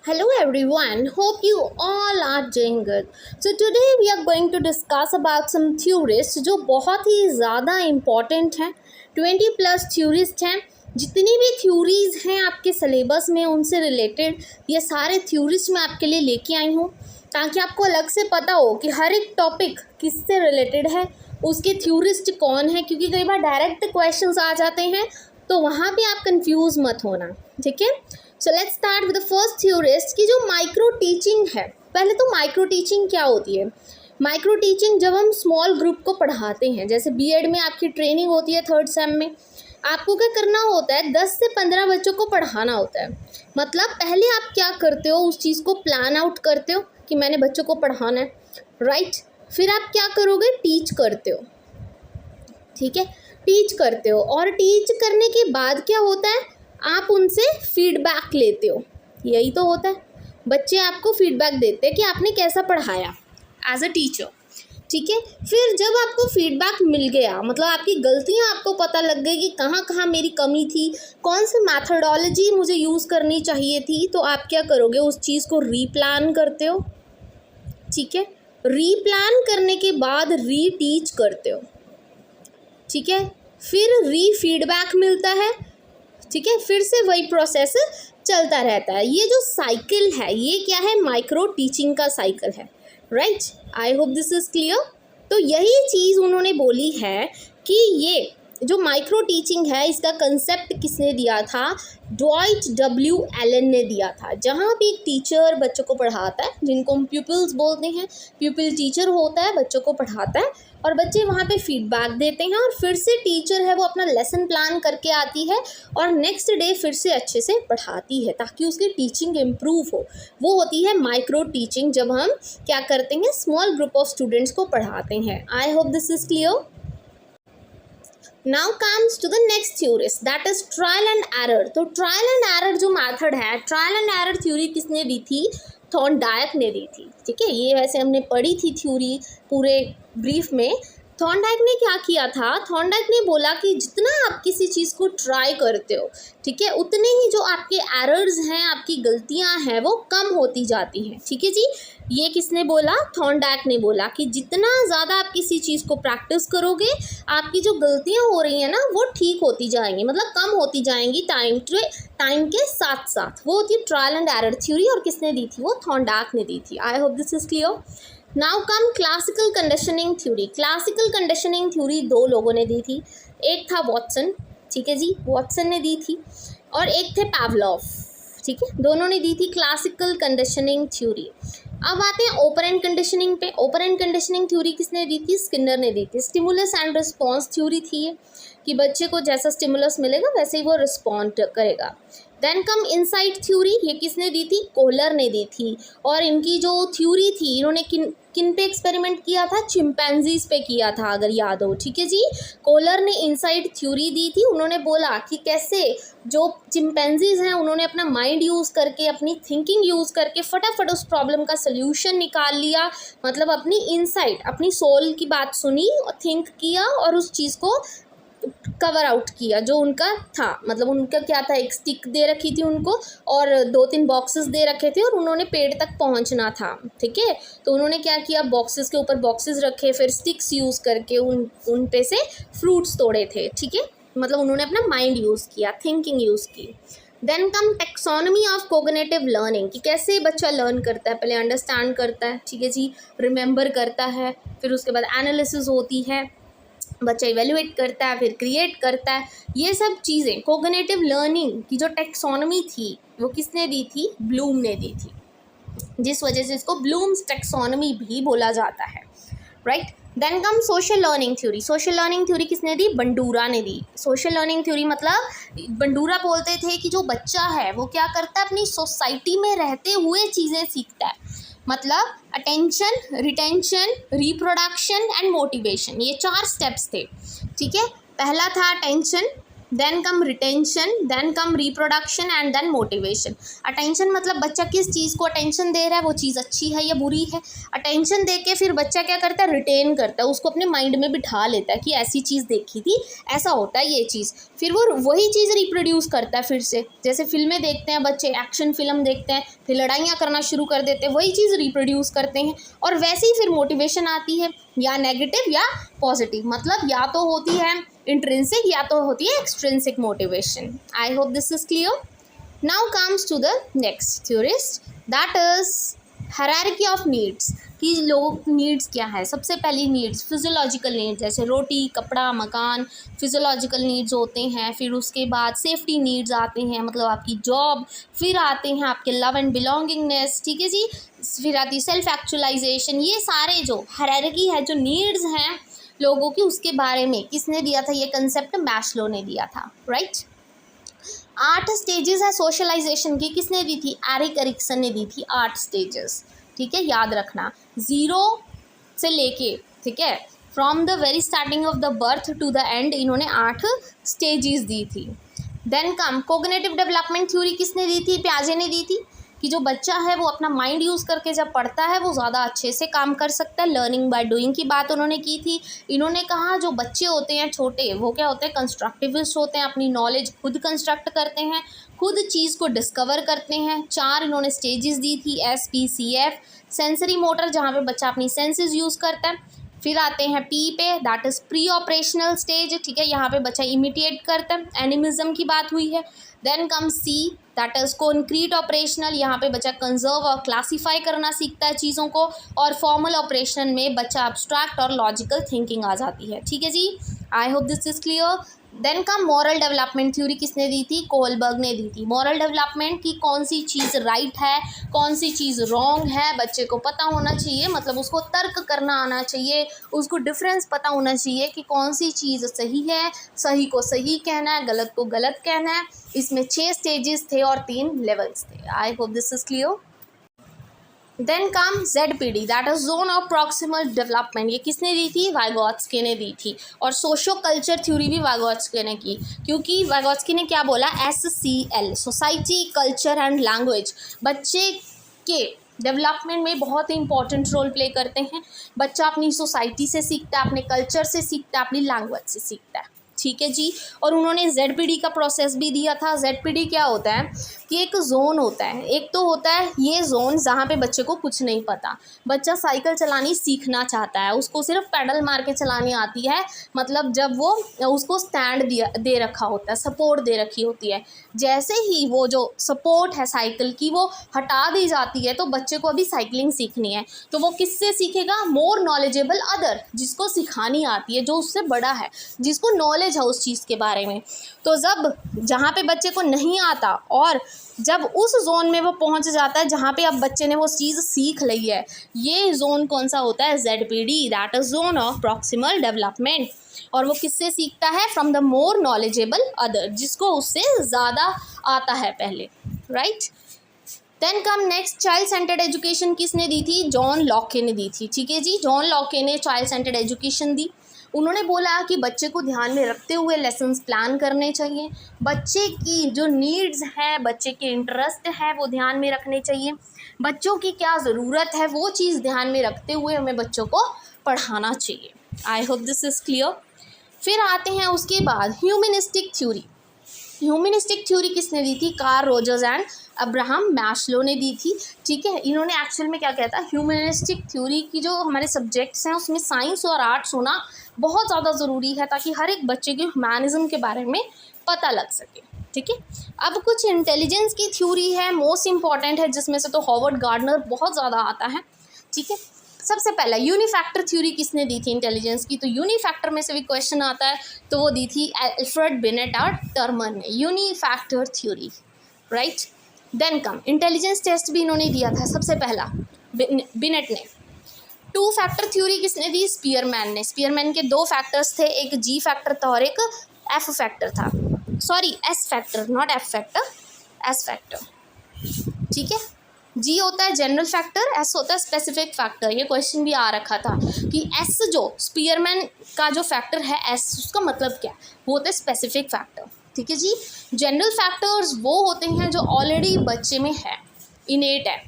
Hello everyone, hope you all are doing good. So today we are going to discuss about some theories जो बहुत ही ज़्यादा important हैं. 20+ theories हैं. जितनी भी theories हैं आपके सिलेबस में उनसे रिलेटेड ये सारे theories मैं आपके लिए लेके आई हूँ ताकि आपको अलग से पता हो कि हर एक टॉपिक किससे रिलेटेड है, उसके थ्योरिस्ट कौन है, क्योंकि कई बार डायरेक्ट क्वेश्चंस आ जाते हैं तो वहाँ पे आप कंफ्यूज मत होना. ठीक है, so let's start with the first theorist की जो माइक्रो टीचिंग है. पहले तो माइक्रो टीचिंग क्या होती है? माइक्रो टीचिंग जब हम स्मॉल ग्रुप को पढ़ाते हैं, जैसे बीएड में आपकी ट्रेनिंग होती है 3rd सेम में, आपको क्या करना होता है, 10 से 15 बच्चों को पढ़ाना होता है. मतलब पहले आप क्या करते हो, उस चीज़ को प्लान आउट करते हो कि मैंने बच्चों को पढ़ाना है, राइट. फिर आप क्या करोगे, टीच करते हो. ठीक है, टीच करते हो और टीच करने के बाद क्या होता है, आप उनसे फीडबैक लेते हो. यही तो होता है, बच्चे आपको फीडबैक देते हैं कि आपने कैसा पढ़ाया एज अ टीचर. ठीक है, फिर जब आपको फीडबैक मिल गया, मतलब आपकी गलतियां आपको पता लग गई कि कहाँ कहाँ मेरी कमी थी, कौन सी मैथडोलॉजी मुझे यूज़ करनी चाहिए थी, तो आप क्या करोगे, उस चीज़ को रीप्लान करते हो. ठीक है, रीप्लान करने के बाद रीटीच करते हो. ठीक है, फिर फीडबैक मिलता है. ठीक है, फिर से वही प्रोसेस चलता रहता है. ये जो साइकिल है ये क्या है, माइक्रो टीचिंग का साइकिल है, right. I hope this is clear. तो यही चीज़ उन्होंने बोली है कि ये जो माइक्रो टीचिंग है इसका कंसेप्ट किसने दिया था, ड्वाइट डब्ल्यू एलन ने दिया था. जहाँ भी एक टीचर बच्चों को पढ़ाता है, जिनको हम प्यूपिल्स बोलते हैं, प्यूपिल टीचर होता है, बच्चों को पढ़ाता है और बच्चे वहाँ पे फीडबैक देते हैं और फिर से टीचर है वो अपना लेसन प्लान करके आती है और नेक्स्ट डे फिर से अच्छे से पढ़ाती है ताकि उसकी टीचिंग इम्प्रूव हो. वो होती है माइक्रो टीचिंग, जब हम क्या करते हैं, स्मॉल ग्रुप ऑफ स्टूडेंट्स को पढ़ाते हैं. I hope this is clear. Now comes to the next theories, that is trial and error. तो ट्रायल एंड एरर जो मेथड है, ट्रायल एंड एरर थ्योरी किसने दी थी, थॉर्नडाइक ने दी थी. ठीक है, ये वैसे हमने पढ़ी थी थ्योरी पूरे ब्रीफ में. थॉर्नडाइक ने क्या किया था, थॉर्नडाइक ने बोला कि जितना आप किसी चीज़ को ट्राई करते हो, ठीक है, उतने ही जो आपके एरर्स हैं, आपकी गलतियां हैं, वो कम होती जाती हैं. ठीक है जी, ये किसने बोला, थॉर्नडाइक ने बोला कि जितना ज़्यादा आप किसी चीज़ को प्रैक्टिस करोगे, आपकी जो गलतियां हो रही हैं ना वो ठीक होती जाएंगी, मतलब कम होती जाएंगी टाइम के साथ साथ. वो होती है ट्रायल एंड एरर थ्योरी और किसने दी थी, वो थॉर्नडाइक ने दी थी. आई hope this is clear. Now come classical conditioning theory. Classical conditioning theory 2 लोगों ने दी थी. एक था वॉटसन, ठीक है जी, वॉटसन ने दी थी, और एक थे पावलोव. ठीक है, दोनों ने दी थी क्लासिकल कंडीशनिंग थ्योरी. अब आते हैं ओपरेंट कंडीशनिंग पे. ओपरेंट कंडीशनिंग थ्योरी किसने दी थी, स्किनर ने दी थी. स्टिमुलस एंड रिस्पॉन्स थ्योरी थी ये, कि बच्चे को जैसा स्टिमुलस मिलेगा वैसे ही वो रिस्पॉन्ड करेगा. देन कम इनसाइट थ्योरी, ये किसने दी थी, कोहलर ने दी थी. और इनकी जो थ्योरी थी, इन्होंने किन पे एक्सपेरिमेंट किया था, चिंपैंजीज पे किया था, अगर याद हो. ठीक है जी, कोहलर ने इनसाइट थ्योरी दी थी. उन्होंने बोला कि कैसे जो चिंपैंजीज हैं उन्होंने अपना माइंड यूज़ करके, अपनी थिंकिंग यूज़ करके फटाफट उस प्रॉब्लम का सल्यूशन निकाल लिया. मतलब अपनी इनसाइट, अपनी सोल की बात सुनी और थिंक किया और उस चीज़ को कवर आउट किया जो उनका था. मतलब उनका क्या था, एक स्टिक दे रखी थी उनको और 2-3 बॉक्सेस दे रखे थे और उन्होंने पेड़ तक पहुंचना था. ठीक है, तो उन्होंने क्या किया, बॉक्सेस के ऊपर बॉक्सेस रखे, फिर स्टिक्स यूज़ करके उन पे से फ्रूट्स तोड़े थे. ठीक है, मतलब उन्होंने अपना माइंड यूज़ किया, थिंकिंग यूज़ की. Then come taxonomy of cognitive learning, कि कैसे बच्चा लर्न करता है. पहले अंडरस्टैंड करता है, ठीक है जी, रिमेंबर करता है, फिर उसके बाद एनालिसिस होती है, बच्चा इवेल्युएट करता है, फिर क्रिएट करता है. ये सब चीज़ें कोग्निटिव लर्निंग की जो टेक्सोनमी थी वो किसने दी थी, ब्लूम ने दी थी, जिस वजह से इसको ब्लूम्स टेक्सोनमी भी बोला जाता है, right. Then come social learning theory. Social learning theory किसने दी, बंडूरा ने दी. सोशल लर्निंग थ्योरी मतलब बंडूरा बोलते थे कि जो बच्चा है वो क्या करता है, अपनी सोसाइटी में रहते हुए चीज़ें सीखता है. मतलब attention, retention, reproduction and motivation, ये 4 स्टेप्स थे. ठीक है, पहला था attention, then come retention, then come reproduction and then motivation. Attention मतलब बच्चा किस चीज़ को अटेंशन दे रहा है, वो चीज़ अच्छी है या बुरी है। अटेंशन दे के फिर बच्चा क्या करता है, रिटेन करता है, उसको अपने माइंड में बिठा लेता है कि ऐसी चीज़ देखी थी, ऐसा होता है ये चीज़, फिर वो वही चीज़ रिप्रोड्यूस करता है फिर से। जैसे फिल्में देखते हैं बच्चे, एक्शन फिल्म देखते हैं, फिर लड़ाइयाँ करना शुरू कर देते हैं, वही चीज़ रिप्रोड्यूस करते हैं, और वैसे ही फिर मोटिवेशन आती है, या नेगेटिव या पॉजिटिव। मतलब या तो होती है इंट्रिंसिक या तो होती है extrinsic motivation. I hope this is clear. Now comes to the next theorist, that is hierarchy of needs, कि लोग नीड्स क्या है। सबसे पहली नीड्स फिजियोलॉजिकल नीड्स, जैसे रोटी, कपड़ा, मकान, फिजियोलॉजिकल नीड्स होते हैं। फिर उसके बाद सेफ्टी नीड्स आते हैं, मतलब आपकी जॉब। फिर आते हैं आपके लव एंड बिलोंगिंगनेस, ठीक है जी। फिर आती है सेल्फ एक्चुअलाइजेशन। ये सारे जो हायरार्की है, जो नीड्स हैं लोगों की, उसके बारे में किसने दिया था ये कंसेप्ट, मैस्लो ने दिया था, राइट। 8 स्टेजेस है सोशलाइजेशन की, किसने दी थी, एरिक एरिक्सन ने दी थी 8 स्टेजेस, ठीक है, याद रखना। 0 से लेके, ठीक है, from the very starting of the birth to the end, इन्होंने 8 स्टेजेस दी थी। Then come cognitive development theory, किसने दी थी, पियाजे ने दी थी, कि जो बच्चा है वो अपना माइंड यूज़ करके जब पढ़ता है वो ज़्यादा अच्छे से काम कर सकता है। लर्निंग बाय डूइंग की बात उन्होंने की थी। इन्होंने कहा जो बच्चे होते हैं छोटे, वो क्या होते हैं, कंस्ट्रक्टिविस्ट होते हैं, अपनी नॉलेज खुद कंस्ट्रक्ट करते हैं, खुद चीज़ को डिस्कवर करते हैं। 4 इन्होंने स्टेजेस दी थी, SPCF, सेंसरी मोटर, जहाँ पे बच्चा अपनी सेंसेस यूज़ करता है। फिर आते हैं P पे, that is pre operational stage, ठीक है, यहाँ पे बच्चा इमिटेट करता है, एनिमिज्म की बात हुई है। Then come C, that is concrete operational, यहाँ पे बच्चा कंजर्व और क्लासीफाई करना सीखता है चीज़ों को। और फॉर्मल ऑपरेशन में बच्चा अब्स्ट्रैक्ट और लॉजिकल थिंकिंग आ जाती है, ठीक है जी। I hope this is clear. Then का मॉरल डेवलपमेंट थ्योरी किसने दी थी, कोलबर्ग ने दी थी। मॉरल डेवलपमेंट की कौन सी चीज़ राइट है, कौन सी चीज़ रॉन्ग है, बच्चे को पता होना चाहिए, मतलब उसको तर्क करना आना चाहिए, उसको डिफरेंस पता होना चाहिए कि कौन सी चीज़ सही है, सही को सही कहना है, गलत को गलत कहना है। इसमें 6 स्टेजेस थे और 3 लेवल्स थे। I hope this is clear. Then come ZPD, that is zone of proximal development, ये किसने दी थी, वाइगोत्स्की ने दी थी। और सोशो कल्चर थ्योरी भी वाइगोत्स्की ने की, क्योंकि वाइगोत्स्की ने क्या बोला, SCL, society, culture and language, बच्चे के डेवलपमेंट में बहुत ही इंपॉर्टेंट रोल प्ले करते हैं। बच्चा अपनी सोसाइटी से सीखता है, अपने कल्चर से सीखता है, अपनी लैंग्वेज से सीखता है, ठीक है जी। और उन्होंने ZPD का प्रोसेस भी दिया था। ZPD क्या होता है कि एक जोन होता है, एक तो होता है ये जोन जहाँ पे बच्चे को कुछ नहीं पता, बच्चा साइकिल चलानी सीखना चाहता है, उसको सिर्फ पैडल मार के चलानी आती है, मतलब जब वो उसको स्टैंड दे रखा होता है, सपोर्ट दे रखी होती है, जैसे ही वो जो सपोर्ट है साइकिल की वो हटा दी जाती है, तो बच्चे को अभी साइकिलिंग सीखनी है, तो वो किससे सीखेगा, मोर नॉलेजेबल अदर, जिसको सिखानी आती है, जो उससे बड़ा है, जिसको नॉलेज है उस चीज़ के बारे में। तो जब जहाँ पे बच्चे को नहीं आता और जब उस जोन में वो पहुँच जाता है जहाँ पे अब बच्चे ने वो चीज़ सीख ली है, ये जोन कौन सा होता है, ZPD, that is zone of proximal development. और वो किससे सीखता है, from the more knowledgeable other, जिसको उससे ज़्यादा आता है पहले, right. Then come next, child centred education किसने दी थी, जॉन लॉके ने दी थी, ठीक है जी। जॉन लॉके ने चाइल्ड सेंटर्ड एजुकेशन दी। उन्होंने बोला कि बच्चे को ध्यान में रखते हुए लेसन्स प्लान करने चाहिए, बच्चे की जो नीड्स हैं, बच्चे के इंटरेस्ट है वो ध्यान में रखने चाहिए, बच्चों की क्या ज़रूरत है वो चीज़ ध्यान में रखते हुए हमें बच्चों को पढ़ाना चाहिए। आई होप दिस इज़ क्लियर। फिर आते हैं उसके बाद ह्यूमनिस्टिक थ्योरी। ह्यूमनिस्टिक थ्योरी किसने दी थी, Carl Rogers and Abraham Maslow ने दी थी, ठीक है। इन्होंने एक्चुअल में क्या कहता है, ह्यूमनिस्टिक थ्योरी की जो हमारे सब्जेक्ट्स हैं उसमें साइंस और आर्ट्स होना बहुत ज़्यादा ज़रूरी है, ताकि हर एक बच्चे के ह्यूमनिज़्म के बारे में पता लग सके, ठीक है। अब कुछ इंटेलिजेंस की थ्योरी है, मोस्ट इंपॉर्टेंट है, जिसमें से तो हॉवर्ड गार्डनर बहुत ज़्यादा आता है, ठीक है। सबसे पहला यूनिफैक्टर थ्योरी किसने दी थी इंटेलिजेंस की, तो यूनिफैक्टर में से भी क्वेश्चन आता है, तो वो दी थी अल्फ्रेड बिनेट और टर्मर ने, unifactor theory, right. Then come intelligence test भी इन्होंने दिया था सबसे पहला, बिनेट ने। 2 फैक्टर थ्योरी किसने दी, स्पीयरमैन ने। स्पीयरमैन के 2 फैक्टर्स थे, एक G फैक्टर था और एक F फैक्टर था, sorry S factor, not F factor, S factor, ठीक है। जी होता है जनरल फैक्टर, एस होता है स्पेसिफिक फैक्टर। ये क्वेश्चन भी आ रखा था कि एस जो स्पीयरमैन का जो फैक्टर है एस, उसका मतलब क्या है, वो होता है स्पेसिफिक फैक्टर। ठीक है जी। जनरल फैक्टर्स वो होते हैं जो ऑलरेडी बच्चे में है, इनेट है।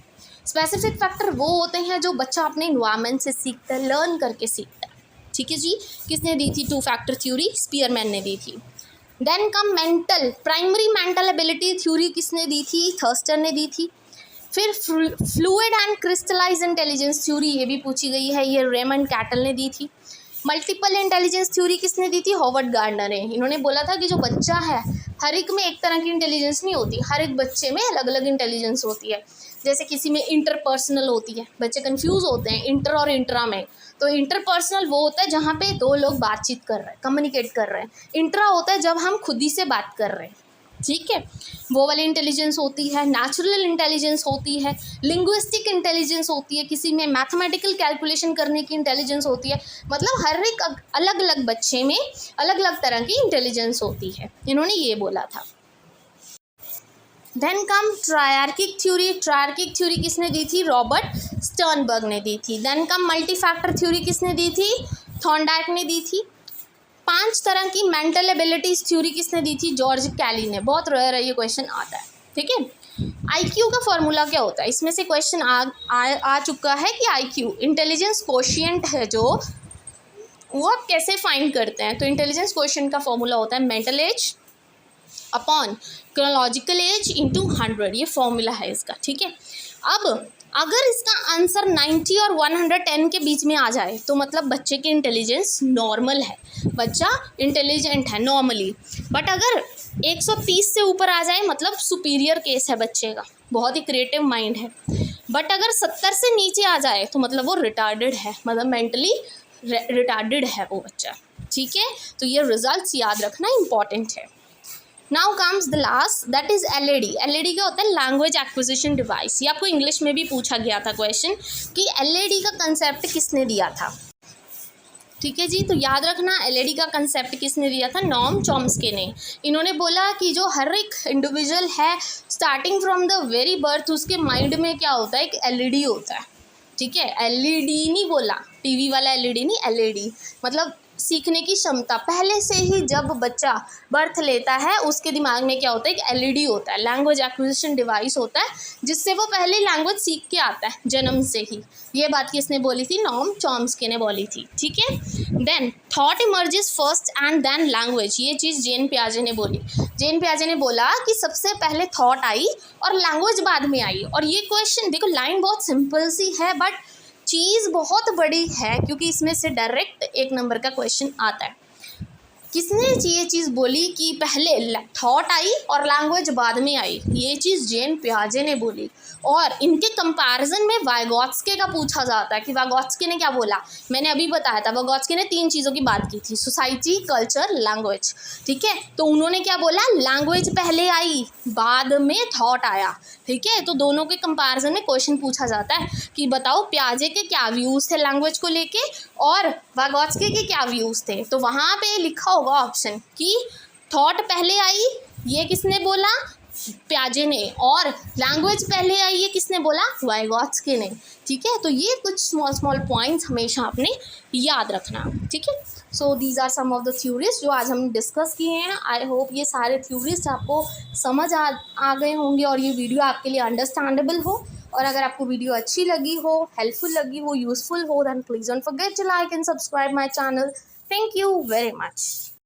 स्पेसिफिक फैक्टर वो होते हैं जो बच्चा अपने इन्वायरमेंट से सीखता है, लर्न करके सीखता है। ठीक है जी। किसने दी थी टू फैक्टर थ्योरी? स्पीयरमैन ने दी थी। Then come mental, primary mental ability theory किसने दी थी? थर्स्टन ने दी थी। फिर fluid and crystallize intelligence theory, ये भी पूछी गई है, ये रेमंड कैटल ने दी थी। मल्टीपल इंटेलिजेंस थ्योरी किसने दी थी? हॉवर्ड गार्डनर ने। इन्होंने बोला था कि जो बच्चा है हर एक में एक तरह की इंटेलिजेंस नहीं होती, हर एक बच्चे में अलग अलग इंटेलिजेंस होती है। जैसे किसी में इंटरपर्सनल होती है, बच्चे कंफ्यूज होते हैं इंटर और इंट्रा में। तो इंटरपर्सनल वो होता है जहाँ पे दो लोग बातचीत कर रहे हैं, कम्युनिकेट कर रहे हैं। इंट्रा होता है जब हम खुद ही से बात कर रहे हैं। ठीक है, वो वाली इंटेलिजेंस होती है। नेचुरल इंटेलिजेंस होती है, लिंग्विस्टिक इंटेलिजेंस होती है, किसी में मैथमेटिकल कैलकुलेशन करने की इंटेलिजेंस होती है। मतलब हर एक अलग अलग बच्चे में अलग अलग तरह की इंटेलिजेंस होती है, इन्होंने ये बोला था। Then come triarchic theory. Triarchic theory किसने दी थी? रॉबर्ट स्टर्नबर्ग ने दी थी। Then come multi factor theory किसने दी थी? थॉर्नडाइक ने दी थी। 5 तरह की मेंटल एबिलिटीज थ्योरी किसने दी थी? जॉर्ज कैली ने। बहुत रेयर है ये क्वेश्चन आता है। ठीक है, आईक्यू का फॉर्मूला क्या होता है? इसमें से क्वेश्चन आ चुका है कि आईक्यू इंटेलिजेंस कोशिएंट है जो, वो आप कैसे फाइंड करते हैं? तो इंटेलिजेंस कोशिएंट का फॉर्मूला होता है mental as upon chronological age into 100, ये फॉर्मूला है इसका। ठीक है, अब अगर इसका आंसर 90 और 110 के बीच में आ जाए तो मतलब बच्चे की इंटेलिजेंस नॉर्मल है, बच्चा इंटेलिजेंट है नॉर्मली। बट अगर 130 से ऊपर आ जाए मतलब सुपीरियर केस है बच्चे का, बहुत ही क्रिएटिव माइंड है। बट अगर 70 से नीचे आ जाए तो मतलब वो रिटार्डेड है, मतलब मेंटली रिटार्डेड है वो बच्चा। ठीक है, तो ये रिजल्ट्स याद रखना इंपॉर्टेंट है। Now comes the last, that is LED. LED क्या होता है? Language acquisition device. ये आपको इंग्लिश में भी पूछा गया था क्वेश्चन कि एलईडी का कंसेप्ट किसने दिया था। ठीक है जी, तो याद रखना एलईडी का कंसेप्ट किसने दिया था? नॉम चॉम्स्की ने। इन्होंने बोला कि जो हर एक इंडिविजुअल है starting from the very birth, उसके माइंड में क्या होता है? एक एलईडी होता है। ठीक है, एलईडी नहीं बोला, टीवी वाला एलईडी नहीं, एलईडी मतलब सीखने की क्षमता। पहले से ही जब बच्चा बर्थ लेता है उसके दिमाग में क्या होता है? एक एलईडी होता है, लैंग्वेज एक्विजिशन डिवाइस होता है, जिससे वो पहले लैंग्वेज सीख के आता है जन्म से ही। ये बात किसने बोली थी? नॉम चॉम्स्की ने बोली थी। ठीक है, then thought emerges first and then language, ये चीज़ जेन पियाजे ने बोली। जेन पियाजे ने बोला कि सबसे पहले थॉट आई और लैंग्वेज बाद में आई। और ये क्वेश्चन देखो, लाइन बहुत सिंपल सी है बट चीज़ बहुत बड़ी है, क्योंकि इसमें से डायरेक्ट 1 नंबर का क्वेश्चन आता है। किसने ये चीज़ बोली कि पहले थॉट आई और लैंग्वेज बाद में आई? ये चीज़ जेन पियाजे ने बोली। और इनके कंपैरिजन में वाइगॉत्स्की का पूछा जाता है कि वाइगॉत्स्की ने क्या बोला। मैंने अभी बताया था, वाइगॉत्स्की ने 3 चीज़ों की बात की थी, सोसाइटी, कल्चर, लैंग्वेज। ठीक है, तो उन्होंने क्या बोला? लैंग्वेज पहले आई बाद में थॉट आया। ठीक है, तो दोनों के कंपैरिजन में क्वेश्चन पूछा जाता है कि बताओ पियाजे के क्या व्यूज़ थे लैंग्वेज को लेके और वाइगॉत्स्की के क्या व्यूज़ थे। तो वहाँ पे लिखा होगा ऑप्शन कि थॉट पहले आई, ये किसने बोला? पियाजे ने। और लैंग्वेज पहले आई, ये किसने बोला? वाइगॉत्स्की ने। ठीक है, तो ये कुछ स्मॉल पॉइंट्स हमेशा आपने याद रखना। ठीक है, so these are some of the theories जो आज हम डिस्कस किए हैं। आई होप ये सारे थ्योरीज आपको समझ आ गए होंगे और ये वीडियो आपके लिए अंडरस्टैंडेबल हो। और अगर आपको वीडियो अच्छी लगी हो, हेल्पफुल लगी हो, यूजफुल हो, then please don't forget to like and subscribe my channel. Thank you very much.